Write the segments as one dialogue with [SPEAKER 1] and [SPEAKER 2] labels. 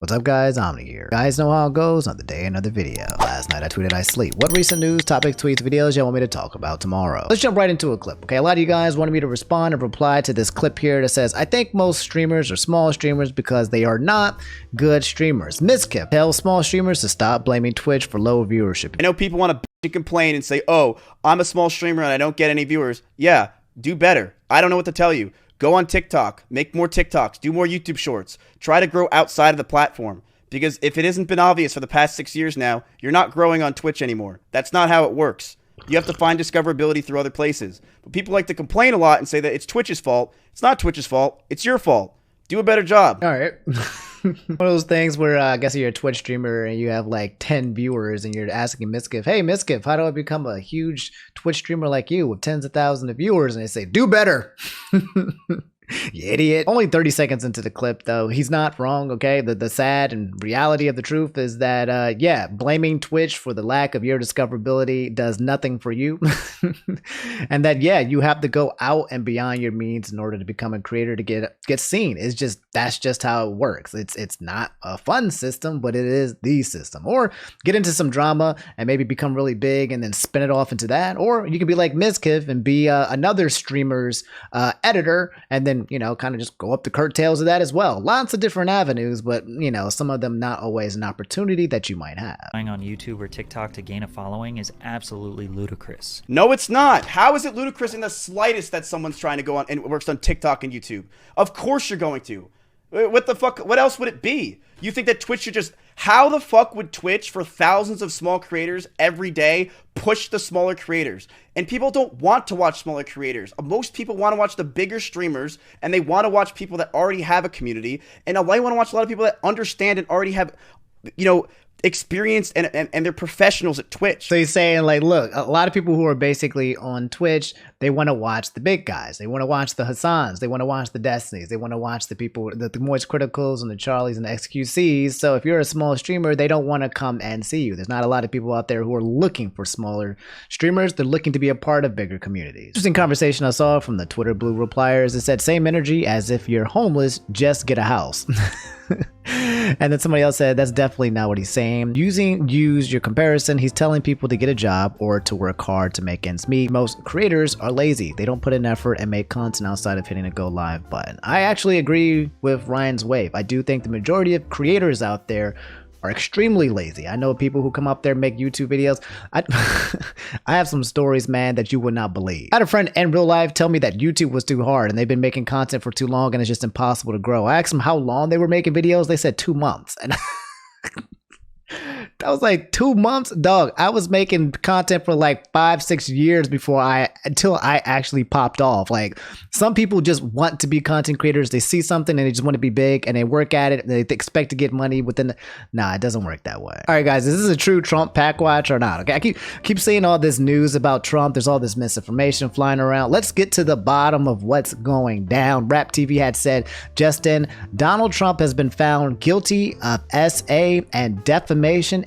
[SPEAKER 1] What's up guys, Omni here. You guys know how it goes on the day another video. Last night I tweeted I sleep. What recent news, topics, tweets, videos y'all want me to talk about tomorrow? Let's jump right into a clip. Okay, a lot of you guys wanted me to respond and reply to this clip here that says, I think most streamers are small streamers because they are not good streamers. Mizkif tells small streamers to stop blaming Twitch for low viewership.
[SPEAKER 2] I know people want to complain and say, oh, I'm a small streamer and I don't get any viewers. Yeah, do better. I don't know what to tell you. Go on TikTok, make more TikToks, do more YouTube shorts, try to grow outside of the platform. Because if it hasn't been obvious for the past 6 years now, you're not growing on Twitch anymore. That's not how it works. You have to find discoverability through other places. But people like to complain a lot and say that it's Twitch's fault. It's not Twitch's fault. It's your fault. Do a better job.
[SPEAKER 1] All right. One of those things where I guess you're a Twitch streamer and you have like 10 viewers and you're asking Mizkif, hey Mizkif, how do I become a huge Twitch streamer like you with tens of thousands of viewers? And they say, do better. You idiot. Only 30 seconds into the clip though, he's not wrong, okay? The sad and reality of the truth is that yeah, blaming Twitch for the lack of your discoverability does nothing for you. And that yeah, you have to go out and beyond your means in order to become a creator to get seen. It's just, that's just how it works. It's not a fun system, but it is the system. Or get into some drama and maybe become really big and then spin it off into that. Or you can be like Mizkif and be another streamer's editor and then, you know, kind of just go up the curtails of that as well. Lots of different avenues, but, you know, some of them not always an opportunity that you might have.
[SPEAKER 3] On YouTube or TikTok to gain a following is absolutely ludicrous.
[SPEAKER 2] No, it's not. How is it ludicrous in the slightest that someone's trying to go on and works on TikTok and YouTube? Of course you're going to. What the fuck? What else would it be? You think that Twitch should just... How the fuck would Twitch, for thousands of small creators every day, push the smaller creators? And people don't want to watch smaller creators. Most people want to watch the bigger streamers, and they want to watch people that already have a community. And I want to watch a lot of people that understand and already have, you know, experienced and they're professionals at Twitch. So
[SPEAKER 1] he's saying like, look, a lot of people who are basically on Twitch, they want to watch the big guys. They want to watch the Hassans. They want to watch the Destinys. They want to watch the people, the Moist Criticals and the Charlies and the XQCs. So if you're a small streamer, they don't want to come and see you. There's not a lot of people out there who are looking for smaller streamers. They're looking to be a part of bigger communities. Interesting conversation I saw from the Twitter Blue repliers. It said, same energy as if you're homeless, just get a house. And then somebody else said, that's definitely not what he's saying. Use your comparison. He's telling people to get a job or to work hard to make ends meet. Most creators are lazy. They don't put in effort and make content outside of hitting a go live button. I actually agree with Ryan's wave. I do think the majority of creators out there are extremely lazy. I know people who come up there and make YouTube videos. I have some stories, man, that you would not believe. I had a friend in real life tell me that YouTube was too hard and they've been making content for too long and it's just impossible to grow. I asked them how long they were making videos. They said 2 months. And that was like 2 months, dog. I was making content for like 5-6 years until I actually popped off. Like, some people just want to be content creators. They see something and they just want to be big and they work at it and they expect to get money within nah, it doesn't work that way. All right, guys, is this a true Trump pack watch or not? Okay, I keep seeing all this news about Trump. There's all this misinformation flying around. Let's get to the bottom of what's going down. Rap TV had said, Justin, Donald Trump has been found guilty of SA and defamation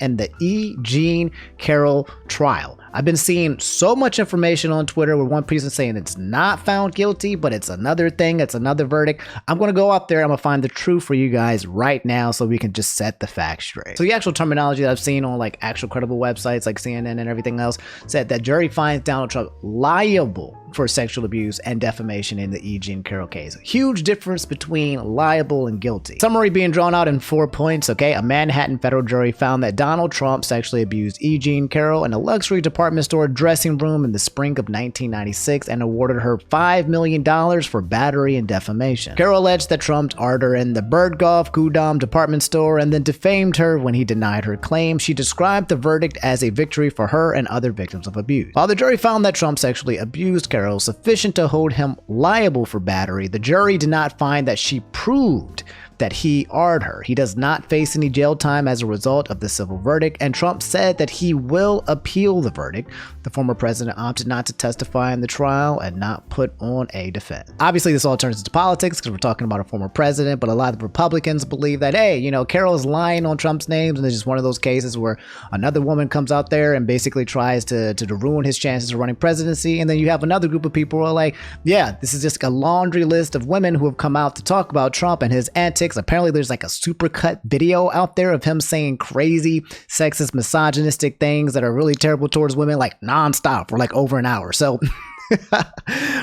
[SPEAKER 1] in the E. Jean Carroll trial. I've been seeing so much information on Twitter with one person saying it's not found guilty, but it's another thing, it's another verdict. I'm going to go out there, I'm going to find the truth for you guys right now so we can just set the facts straight. So the actual terminology that I've seen on like actual credible websites like CNN and everything else said that jury finds Donald Trump liable for sexual abuse and defamation in the E. Jean Carroll case. Huge difference between liable and guilty. Summary being drawn out in 4 points, okay? A Manhattan federal jury found that Donald Trump sexually abused E. Jean Carroll in a luxury department store dressing room in the spring of 1996 and awarded her $5 million for battery and defamation. Carroll alleged that Trump ordered her in the Bergdorf Goodam department store and then defamed her when he denied her claim. She described the verdict as a victory for her and other victims of abuse. While the jury found that Trump sexually abused Carroll sufficient to hold him liable for battery, the jury did not find that she proved that he ordered her. He does not face any jail time as a result of the civil verdict, and Trump said that he will appeal the verdict. The former president opted not to testify in the trial and not put on a defense. Obviously, this all turns into politics because we're talking about a former president, but a lot of Republicans believe that, hey, you know, Carroll is lying on Trump's names, and it's just one of those cases where another woman comes out there and basically tries to ruin his chances of running presidency, and then you have another group of people who are like, yeah, this is just a laundry list of women who have come out to talk about Trump and his antics because apparently there's like a supercut video out there of him saying crazy, sexist, misogynistic things that are really terrible towards women, like nonstop for like over an hour. So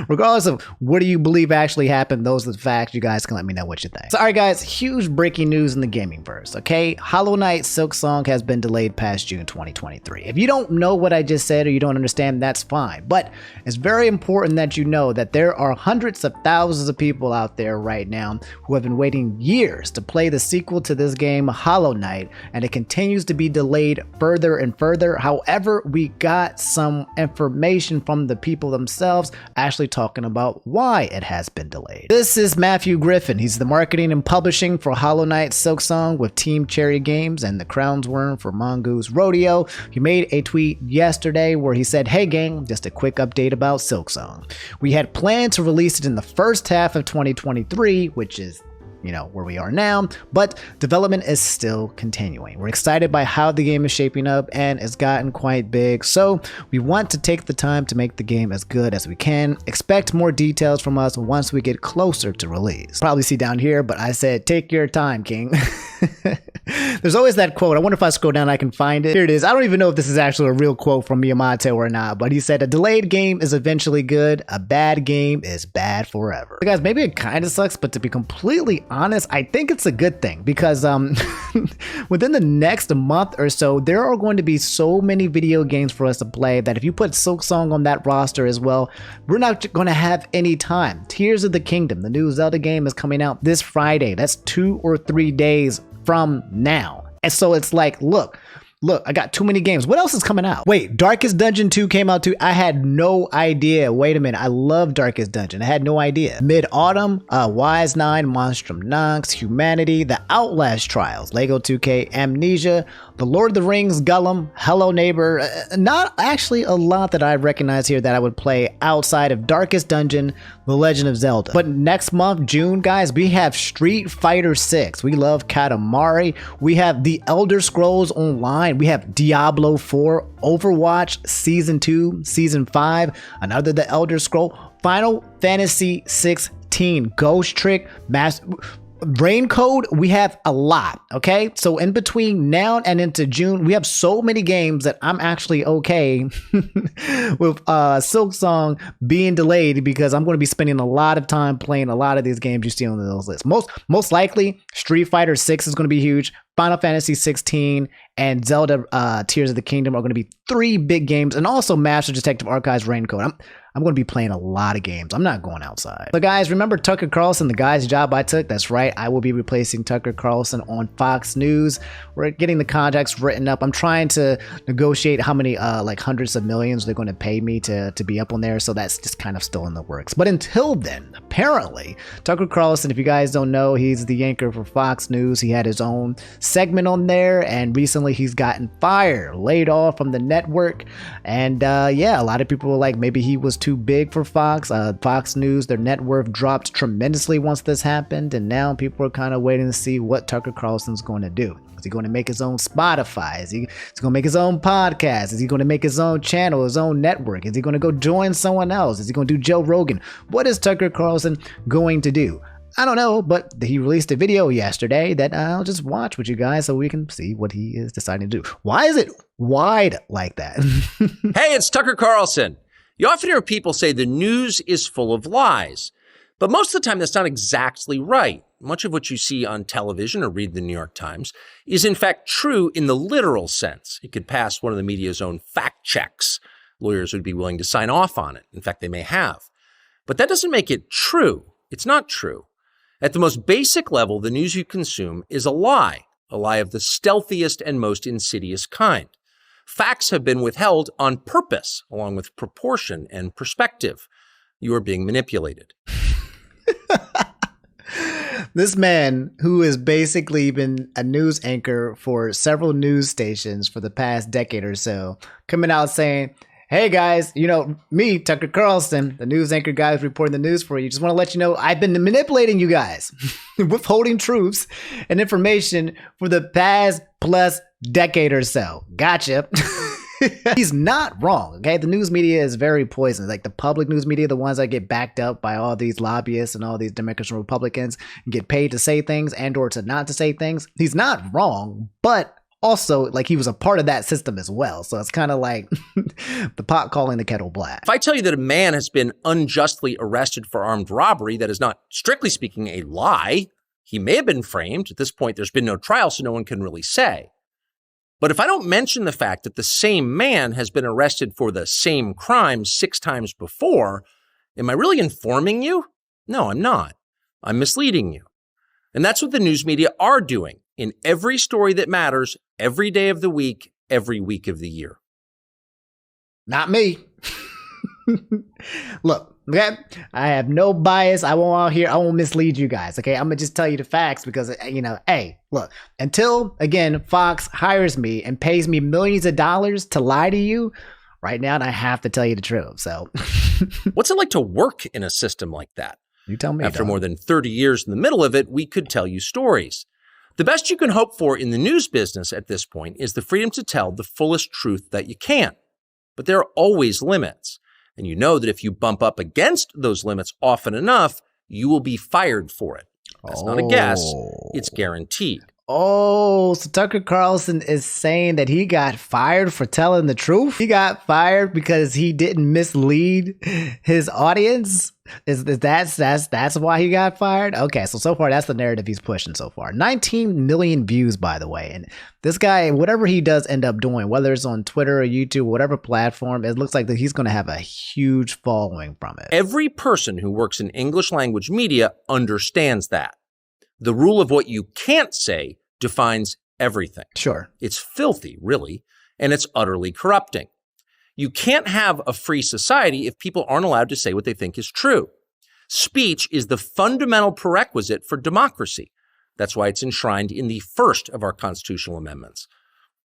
[SPEAKER 1] regardless of what do you believe actually happened, those are the facts. You guys can let me know what you think. So, all right, guys, huge breaking news in the gaming verse. Okay, Hollow Knight Silksong has been delayed past June 2023. If you don't know what I just said or you don't understand, that's fine. But it's very important that you know that there are hundreds of thousands of people out there right now who have been waiting years to play the sequel to this game, Hollow Knight, and it continues to be delayed further and further. However, we got some information from the people themselves actually talking about why it has been delayed. This is Matthew Griffin. He's the marketing and publishing for Hollow Knight Silksong with Team Cherry Games and the Crown's Worm for Mongoose Rodeo. He made a tweet yesterday where he said, "Hey gang, just a quick update about Silksong. We had planned to release it in the first half of 2023, which is where we are now, but development is still continuing. We're excited by how the game is shaping up and it's gotten quite big, so we want to take the time to make the game as good as we can. Expect more details from us once we get closer to release." Probably see down here, but I said, take your time, King. There's always that quote. I wonder if I scroll down I can find it. Here it is. I don't even know if this is actually a real quote from Miyamoto or not, but he said, "A delayed game is eventually good. A bad game is bad forever." So guys, maybe it kind of sucks, but to be completely honest, I think it's a good thing because within the next month or so, there are going to be so many video games for us to play that if you put Silksong on that roster as well, we're not going to have any time. Tears of the Kingdom, the new Zelda game, is coming out this Friday. That's 2 or 3 days from now. And so it's like, look, I got too many games. What else is coming out? Wait, Darkest Dungeon 2 came out too? I had no idea. Wait a minute. I love Darkest Dungeon. I had no idea. Mid-Autumn, Wise 9, Monstrum Nox, Humanity, The Outlast Trials, Lego 2K, Amnesia, The Lord of the Rings, Gollum, Hello Neighbor. Not actually a lot that I recognize here that I would play outside of Darkest Dungeon, The Legend of Zelda. But next month, June, guys, we have Street Fighter 6. We love Katamari. We have The Elder Scrolls Online. We have Diablo 4, Overwatch Season 2, Season 5, another The Elder Scroll, Final Fantasy 16, Ghost Trick, Rain Code. We have a lot, okay? So in between now and into June, we have so many games that I'm actually okay with Silksong being delayed because I'm going to be spending a lot of time playing a lot of these games you see on those lists. Most likely, Street Fighter 6 is going to be huge. Final Fantasy 16 and Zelda Tears of the Kingdom are going to be 3 big games, and also Master Detective Archives Rain Code. I'm going to be playing a lot of games. I'm not going outside. So guys, remember Tucker Carlson, the guy's job I took? That's right. I will be replacing Tucker Carlson on Fox News. We're getting the contracts written up. I'm trying to negotiate how many like hundreds of millions they're going to pay me to be up on there. So that's just kind of still in the works. But until then, apparently, Tucker Carlson, if you guys don't know, he's the anchor for Fox News. He had his own segment on there, and recently he's gotten fired, laid off from the network. And yeah, a lot of people were like, maybe he was too big for Fox. Fox News, their net worth dropped tremendously once this happened, and now people are kind of waiting to see what Tucker Carlson's going to do. Is he going to make his own Spotify? Is he going to make his own podcast? Is he going to make his own channel, his own network? Is he going to go join someone else? Is he going to do Joe Rogan? What is Tucker Carlson going to do? I don't know, but he released a video yesterday that I'll just watch with you guys so we can see what he is deciding to do. Why is it wide like that?
[SPEAKER 4] Hey, it's Tucker Carlson. You often hear people say the news is full of lies, but most of the time that's not exactly right. Much of what you see on television or read the New York Times is in fact true in the literal sense. It could pass one of the media's own fact checks. Lawyers would be willing to sign off on it. In fact, they may have. But that doesn't make it true. It's not true. At the most basic level, the news you consume is a lie of the stealthiest and most insidious kind. Facts have been withheld on purpose, along with proportion and perspective. You are being manipulated.
[SPEAKER 1] This man, who has basically been a news anchor for several news stations for the past decade or so, coming out saying, hey guys, me, Tucker Carlson, the news anchor guy who's reporting the news for you, just want to let you know I've been manipulating you guys, withholding truths and information for the past plus decade or so. Gotcha. He's not wrong, okay? The news media is very poisonous. Like the public news media, the ones that get backed up by all these lobbyists and all these Democrats and Republicans and get paid to say things and or to not to say things. He's not wrong, but also like he was a part of that system as well. So it's kind of like the pot calling the kettle black.
[SPEAKER 4] If I tell you that a man has been unjustly arrested for armed robbery, that is not, strictly speaking, a lie. He may have been framed. At this point, there's been no trial, so no one can really say. But if I don't mention the fact that the same man has been arrested for the same crime 6 times before, am I really informing you? No, I'm not. I'm misleading you. And that's what the news media are doing in every story that matters, every day of the week, every week of the year.
[SPEAKER 1] Not me. Look, okay, I have no bias. I won't mislead you guys, okay? I'm gonna just tell you the facts because, hey, look, until, again, Fox hires me and pays me millions of dollars to lie to you, right now, I have to tell you the truth, so.
[SPEAKER 4] What's it like to work in a system like that?
[SPEAKER 1] You tell me.
[SPEAKER 4] After more than 30 years in the middle of it, we could tell you stories. The best you can hope for in the news business at this point is the freedom to tell the fullest truth that you can. But there are always limits. And you know that if you bump up against those limits often enough, you will be fired for it. That's not a guess. It's guaranteed.
[SPEAKER 1] Oh, so Tucker Carlson is saying that he got fired for telling the truth? He got fired because he didn't mislead his audience? That's why he got fired? Okay, so far that's the narrative he's pushing so far. 19 million views, by the way. And this guy, whatever he does end up doing, whether it's on Twitter or YouTube, whatever platform, it looks like that he's going to have a huge following from it.
[SPEAKER 4] Every person who works in English language media understands that. The rule of what you can't say defines everything.
[SPEAKER 1] Sure.
[SPEAKER 4] It's filthy, really, and it's utterly corrupting. You can't have a free society if people aren't allowed to say what they think is true. Speech is the fundamental prerequisite for democracy. That's why it's enshrined in the first of our constitutional amendments.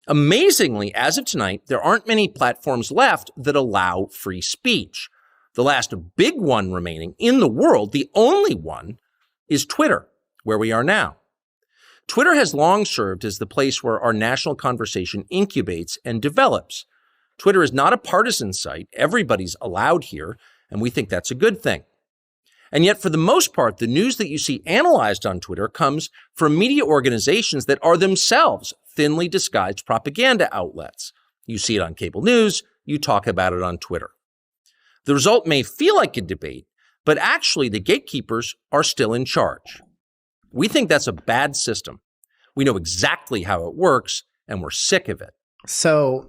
[SPEAKER 4] Amazingly, as of tonight, there aren't many platforms left that allow free speech. The last big one remaining in the world, the only one, is Twitter, where we are now. Twitter has long served as the place where our national conversation incubates and develops. Twitter is not a partisan site. Everybody's allowed here, and we think that's a good thing. And yet, for the most part, the news that you see analyzed on Twitter comes from media organizations that are themselves thinly disguised propaganda outlets. You see it on cable news, you talk about it on Twitter. The result may feel like a debate, but actually the gatekeepers are still in charge. We think that's a bad system. We know exactly how it works, and we're sick of it.
[SPEAKER 1] So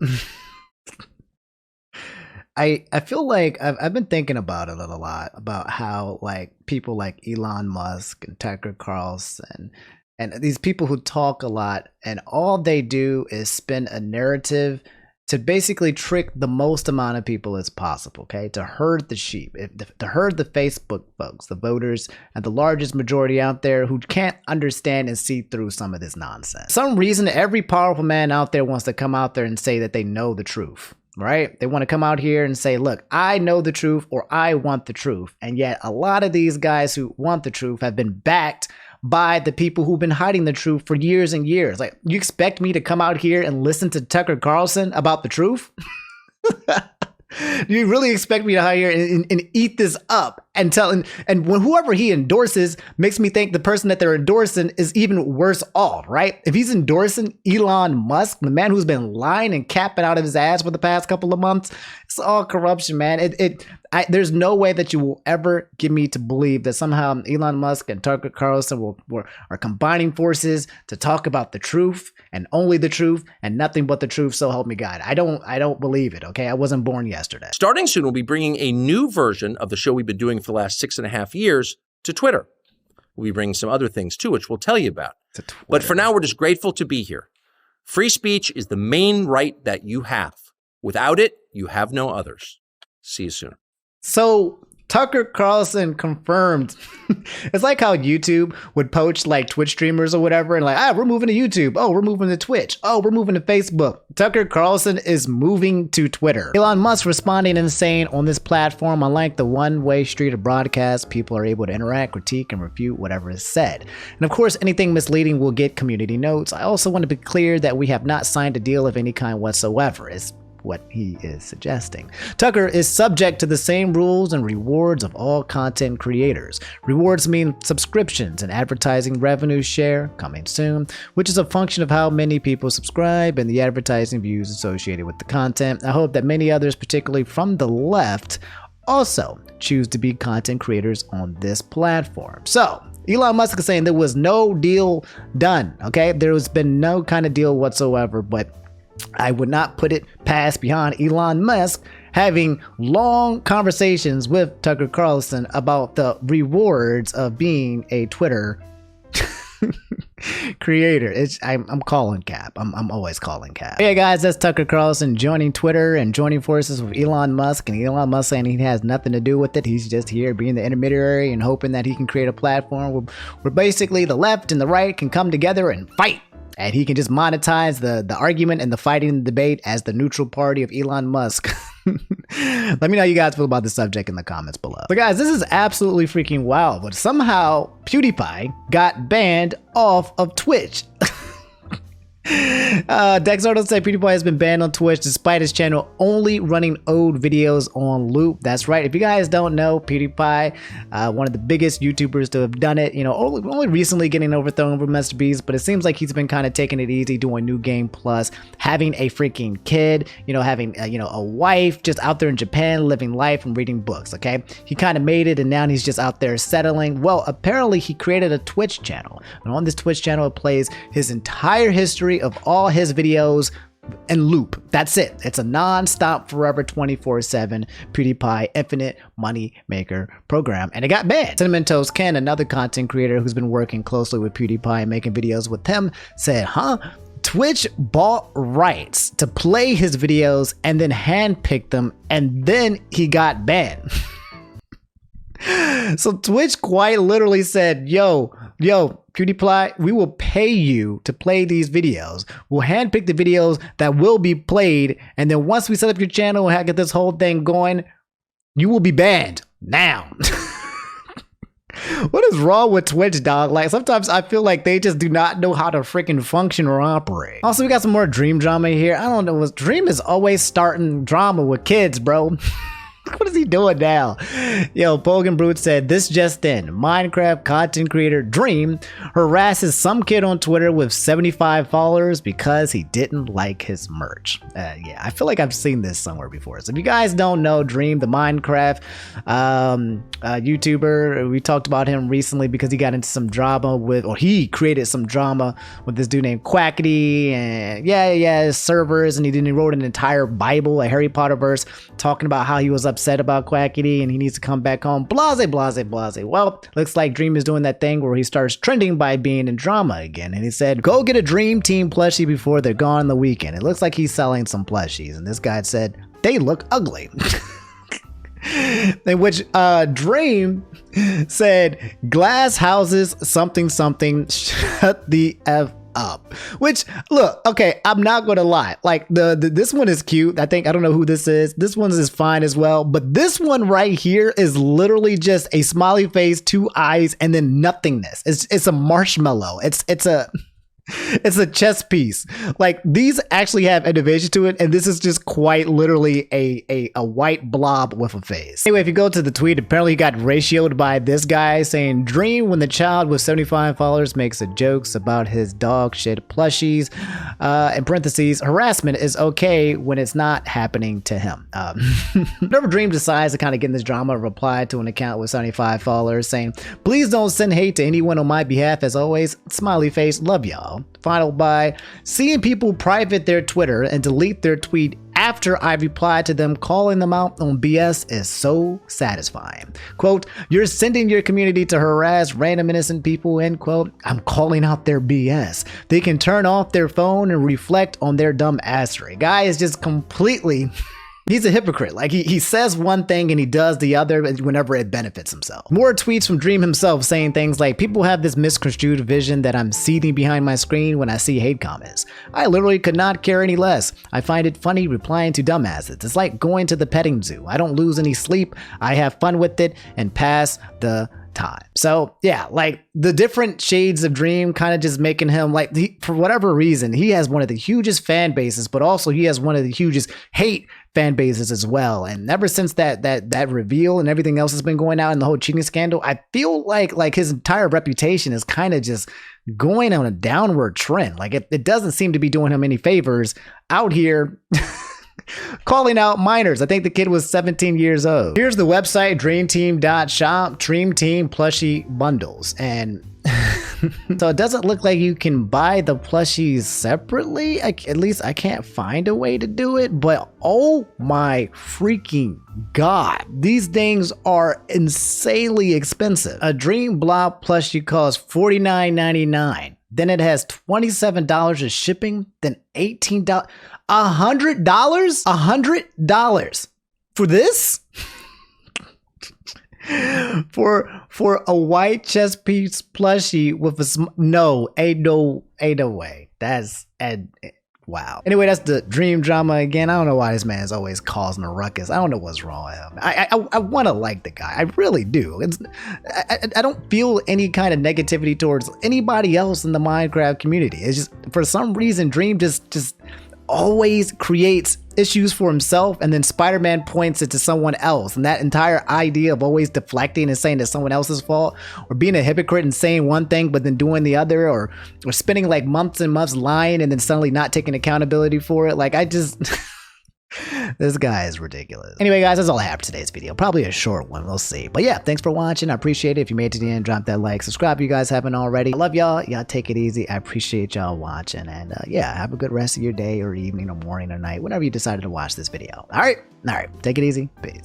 [SPEAKER 1] I feel like I've been thinking about it a lot, about how like people like Elon Musk and Tucker Carlson and these people who talk a lot, and all they do is spin a narrative to basically trick the most amount of people as possible, okay? To herd the sheep, to herd the Facebook folks, the voters, and the largest majority out there who can't understand and see through some of this nonsense. For some reason, every powerful man out there wants to come out there and say that they know the truth, right? They want to come out here and say, look, I know the truth, or I want the truth. And yet a lot of these guys who want the truth have been backed by the people who've been hiding the truth for years and years. Like, you expect me to come out here and listen to Tucker Carlson about the truth? Do you really expect me to hire and eat this up and tell and when whoever he endorses makes me think the person that they're endorsing is even worse off, right? If he's endorsing Elon Musk, the man who's been lying and capping out of his ass for the past couple of months, it's all corruption, man. There's no way that you will ever get me to believe that somehow Elon Musk and Tucker Carlson are combining forces to talk about the truth and only the truth and nothing but the truth. So help me God. I don't believe it. Okay, I wasn't born yesterday.
[SPEAKER 4] Starting soon, we'll be bringing a new version of the show we've been doing for the last 6.5 years to Twitter. We'll be bringing some other things too, which we'll tell you about. But for now, we're just grateful to be here. Free speech is the main right that you have. Without it, you have no others. See you soon.
[SPEAKER 1] So Tucker Carlson confirmed. It's like how YouTube would poach like Twitch streamers or whatever and like, we're moving to YouTube. Oh, we're moving to Twitch. Oh, we're moving to Facebook. Tucker Carlson is moving to Twitter. Elon Musk responding and saying on this platform, unlike the one-way street of broadcast, people are able to interact, critique, and refute whatever is said. And of course, anything misleading will get community notes. I also want to be clear that we have not signed a deal of any kind whatsoever. It's what he is suggesting. Tucker is subject to the same rules and rewards of all content creators. Rewards mean subscriptions and advertising revenue share, coming soon, which is a function of how many people subscribe and the advertising views associated with the content. I hope that many others, particularly from the left, also choose to be content creators on this platform. So, Elon Musk is saying there was no deal done, okay? There has been no kind of deal whatsoever, but I would not put it past beyond Elon Musk having long conversations with Tucker Carlson about the rewards of being a Twitter creator. I'm calling cap. I'm always calling cap. Hey guys, that's Tucker Carlson joining Twitter and joining forces with Elon Musk, and Elon Musk saying he has nothing to do with it. He's just here being the intermediary and hoping that he can create a platform where basically the left and the right can come together and fight. And he can just monetize the argument and the fighting and the debate as the neutral party of Elon Musk. Let me know how you guys feel about the subject in the comments below. So guys, this is absolutely freaking wild, but somehow Pewdiepie got banned off of Twitch. Dexardo said Pewdiepie has been banned on Twitch despite his channel only running old videos on loop. That's right. If you guys don't know, Pewdiepie, one of the biggest YouTubers to have done it, only recently getting overthrown from Mr. Beast, but it seems like he's been kind of taking it easy, doing New Game Plus, having a freaking kid, having a wife, just out there in Japan living life and reading books. Okay, he kind of made it, and now he's just out there settling. Well, apparently he created a Twitch channel, and on this Twitch channel it plays his entire history of all his videos in loop. That's it. It's a non-stop, forever, 24/7 Pewdiepie infinite money maker program, and it got banned. Cinnamon Toast Ken, another content creator who's been working closely with Pewdiepie and making videos with him, said, Twitch bought rights to play his videos and then handpicked them, and then he got banned. So Twitch quite literally said, yo, Pewdiepie, we will pay you to play these videos. We'll handpick the videos that will be played, and then once we set up your channel and get this whole thing going, you will be banned now. What is wrong with Twitch, dog? Like, sometimes I feel like they just do not know how to freaking function or operate. Also, we got some more Dream drama here. I don't know, Dream is always starting drama with kids, bro. What is he doing now? Yo, Pogan Brute said, this just in. Minecraft content creator Dream harasses some kid on Twitter with 75 followers because he didn't like his merch. Yeah, I feel like I've seen this somewhere before. So if you guys don't know Dream, the Minecraft YouTuber, we talked about him recently because he got into some drama he created some drama with this dude named Quackity, and his servers, and he wrote an entire Bible, a Harry Potter verse, talking about how he was upset about Quackity and he needs to come back home. Blase. Well, looks like Dream is doing that thing where he starts trending by being in drama again. And he said, go get a Dream Team plushie before they're gone on the weekend. It looks like he's selling some plushies. And this guy said, they look ugly. In which Dream said, glass houses something, shut the F up. Which, look, okay, I'm not gonna lie, like this one is cute. I don't know who this is. This one is fine as well, but this one right here is literally just a smiley face, 2 eyes, and then nothingness. It's a marshmallow. It's a chess piece. Like, these actually have innovation to it, and this is just quite literally a white blob with a face. Anyway, if you go to the tweet, apparently he got ratioed by this guy saying, Dream, when the child with 75 followers makes jokes about his dog shit plushies, in parentheses, harassment is okay when it's not happening to him. Whenever Dream decides to kind of get in this drama, replied to an account with 75 followers saying, please don't send hate to anyone on my behalf. As always, smiley face, love y'all. Final by seeing people private their Twitter and delete their tweet after I replied to them calling them out on BS is so satisfying. Quote, you're sending your community to harass random innocent people, end quote. I'm calling out their BS. They can turn off their phone and reflect on their dumb assery. Guy is just completely... He's a hypocrite. Like, he says one thing and he does the other whenever it benefits himself. More tweets from Dream himself saying things like, people have this misconstrued vision that I'm seething behind my screen when I see hate comments. I literally could not care any less. I find it funny replying to dumbasses. It's like going to the petting zoo. I don't lose any sleep. I have fun with it and pass the time. So yeah, like the different shades of Dream kind of just making him like, for whatever reason, he has one of the hugest fan bases, but also he has one of the hugest hate fan bases as well. And ever since that reveal and everything else has been going out in the whole cheating scandal, I feel like his entire reputation is kind of just going on a downward trend. Like it doesn't seem to be doing him any favors out here calling out minors. I think the kid was 17 years old. Here's the website, dreamteam.shop, Dream Team plushie bundles. And so it doesn't look like you can buy the plushies separately. At least I can't find a way to do it, but oh my freaking God, these things are insanely expensive. A Dream Blob plushie costs $49.99. Then it has $27 of shipping, then $18, $100? $100 for this? for a white chess piece plushie with ain't no way. That's wow. Anyway, that's the Dream drama again. I don't know why this man is always causing a ruckus. I don't know what's wrong with him. I want to like the guy. I really do. I don't feel any kind of negativity towards anybody else in the Minecraft community. It's just for some reason Dream just always creates issues for himself, and then Spider-Man points it to someone else. And that entire idea of always deflecting and saying it's someone else's fault, or being a hypocrite and saying one thing but then doing the other, or spending like months and months lying and then suddenly not taking accountability for it. Like I just this guy is ridiculous. Anyway, guys, that's all I have for today's video. Probably a short one. We'll see. But yeah, thanks for watching. I appreciate it. If you made it to the end, drop that like. Subscribe if you guys haven't already. I love y'all. Y'all take it easy. I appreciate y'all watching. And yeah, have a good rest of your day or evening or morning or night, whenever you decided to watch this video. All right. Take it easy. Peace.